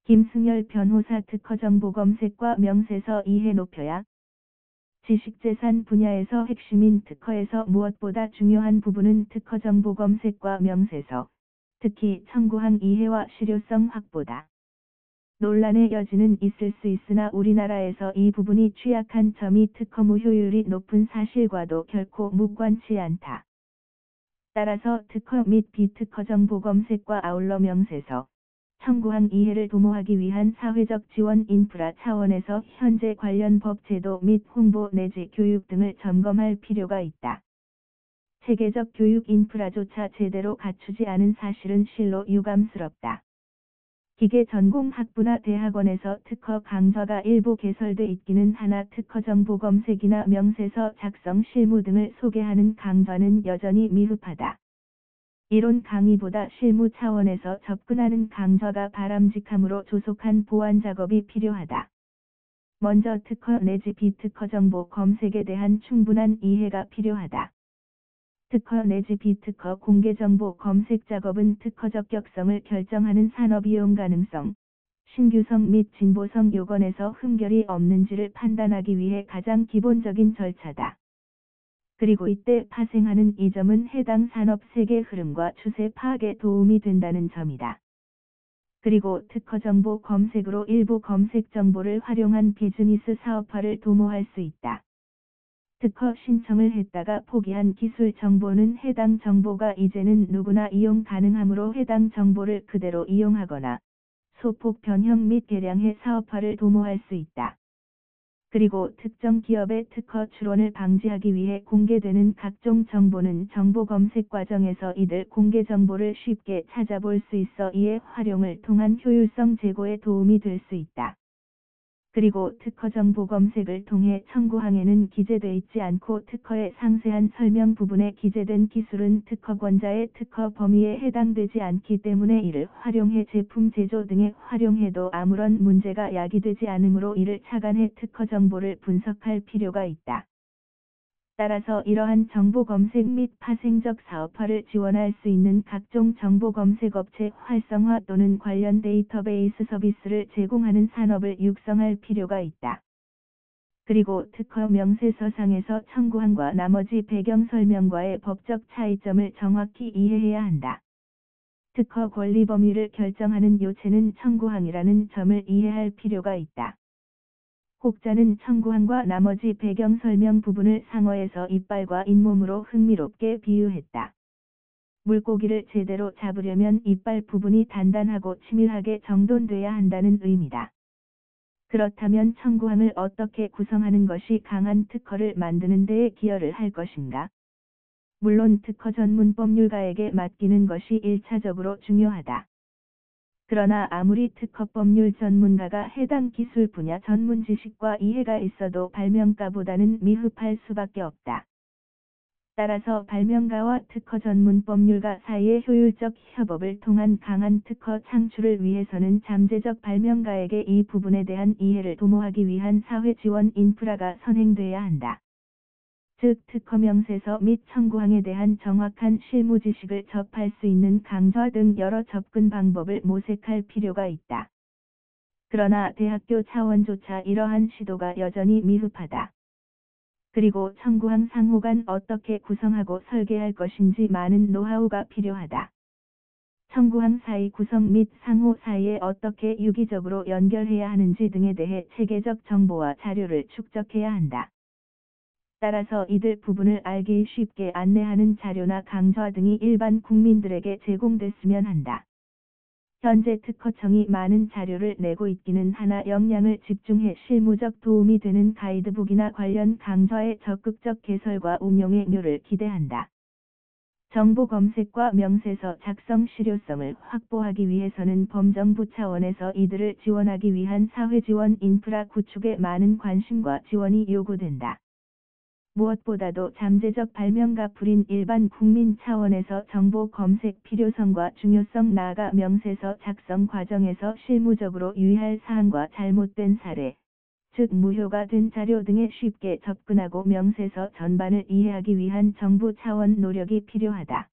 김승열 변호사. 특허 정보 검색과 명세서 이해 높여야. 지식재산 분야에서 핵심인 특허에서 무엇보다 중요한 부분은 특허 정보 검색과 명세서, 특히 청구항 이해와 실효성 확보다. 논란의 여지는 있을 수 있으나 우리나라에서 이 부분이 취약한 점이 특허 무효율이 높은 사실과도 결코 무관치 않다. 따라서 특허 및 비특허 정보 검색과 아울러 명세서, 청구항 이해를 도모하기 위한 사회적 지원 인프라 차원에서 현재 관련 법 제도 및 홍보 내지 교육 등을 점검할 필요가 있다. 체계적 교육 인프라조차 제대로 갖추지 않은 사실은 실로 유감스럽다. 기계 전공 학부나 대학원에서 특허 강좌가 일부 개설돼 있기는 하나 특허 정보 검색이나 명세서 작성 실무 등을 소개하는 강좌는 여전히 미흡하다. 이론 강의보다 실무 차원에서 접근하는 강좌가 바람직하므로 조속한 보완 작업이 필요하다. 먼저 특허 내지 비특허 정보 검색에 대한 충분한 이해가 필요하다. 특허 내지 비특허 공개 정보 검색 작업은 특허 적격성을 결정하는 산업 이용 가능성, 신규성 및 진보성 요건에서 흠결이 없는지를 판단하기 위해 가장 기본적인 절차다. 그리고 이때 파생하는 이 점은 해당 산업 세계 흐름과 추세 파악에 도움이 된다는 점이다. 그리고 특허 정보 검색으로 일부 검색 정보를 활용한 비즈니스 사업화를 도모할 수 있다. 특허 신청을 했다가 포기한 기술 정보는 해당 정보가 이제는 누구나 이용 가능하므로 해당 정보를 그대로 이용하거나 소폭 변형 및 개량해 사업화를 도모할 수 있다. 그리고 특정 기업의 특허 출원을 방지하기 위해 공개되는 각종 정보는 정보 검색 과정에서 이들 공개 정보를 쉽게 찾아볼 수 있어 이의 활용을 통한 효율성 제고에 도움이 될 수 있다. 그리고 특허 정보 검색을 통해 청구항에는 기재돼 있지 않고 특허의 상세한 설명 부분에 기재된 기술은 특허권자의 특허 범위에 해당되지 않기 때문에 이를 활용해 제품 제조 등에 활용해도 아무런 문제가 야기되지 않으므로 이를 착안해 특허 정보를 분석할 필요가 있다. 따라서 이러한 정보 검색 및 파생적 사업화를 지원할 수 있는 각종 정보 검색 업체 활성화 또는 관련 데이터베이스 서비스를 제공하는 산업을 육성할 필요가 있다. 그리고 특허 명세서상에서 청구항과 나머지 배경 설명과의 법적 차이점을 정확히 이해해야 한다. 특허 권리 범위를 결정하는 요체는 청구항이라는 점을 이해할 필요가 있다. 혹자는 청구항과 나머지 배경 설명 부분을 상어에서 이빨과 잇몸으로 흥미롭게 비유했다. 물고기를 제대로 잡으려면 이빨 부분이 단단하고 치밀하게 정돈돼야 한다는 의미다. 그렇다면 청구항을 어떻게 구성하는 것이 강한 특허를 만드는 데에 기여를 할 것인가? 물론 특허 전문 법률가에게 맡기는 것이 1차적으로 중요하다. 그러나 아무리 특허 법률 전문가가 해당 기술 분야 전문 지식과 이해가 있어도 발명가보다는 미흡할 수밖에 없다. 따라서 발명가와 특허 전문 법률가 사이의 효율적 협업을 통한 강한 특허 창출을 위해서는 잠재적 발명가에게 이 부분에 대한 이해를 도모하기 위한 사회 지원 인프라가 선행돼야 한다. 즉 특허 명세서 및 청구항에 대한 정확한 실무 지식을 접할 수 있는 강좌 등 여러 접근 방법을 모색할 필요가 있다. 그러나 대학교 차원조차 이러한 시도가 여전히 미흡하다. 그리고 청구항 상호간 어떻게 구성하고 설계할 것인지 많은 노하우가 필요하다. 청구항 사이 구성 및 상호 사이에 어떻게 유기적으로 연결해야 하는지 등에 대해 체계적 정보와 자료를 축적해야 한다. 따라서 이들 부분을 알기 쉽게 안내하는 자료나 강좌 등이 일반 국민들에게 제공됐으면 한다. 현재 특허청이 많은 자료를 내고 있기는 하나 역량을 집중해 실무적 도움이 되는 가이드북이나 관련 강좌의 적극적 개설과 운용의 묘를 기대한다. 정보 검색과 명세서 작성 실효성을 확보하기 위해서는 범정부 차원에서 이들을 지원하기 위한 사회지원 인프라 구축에 많은 관심과 지원이 요구된다. 무엇보다도 잠재적 발명가 불인 일반 국민 차원에서 정보 검색 필요성과 중요성 나아가 명세서 작성 과정에서 실무적으로 유의할 사항과 잘못된 사례, 즉 무효가 된 자료 등에 쉽게 접근하고 명세서 전반을 이해하기 위한 정부 차원 노력이 필요하다.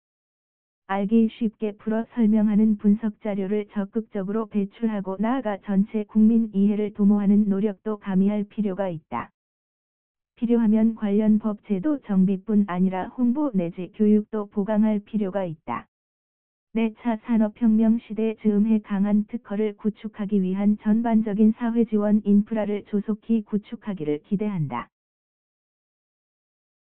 알기 쉽게 풀어 설명하는 분석 자료를 적극적으로 배출하고 나아가 전체 국민 이해를 도모하는 노력도 가미할 필요가 있다. 필요하면 관련 법 제도 정비뿐 아니라 홍보 내지 교육도 보강할 필요가 있다. 4차 산업혁명 시대 즈음에 강한 특허를 구축하기 위한 전반적인 사회 지원 인프라를 조속히 구축하기를 기대한다.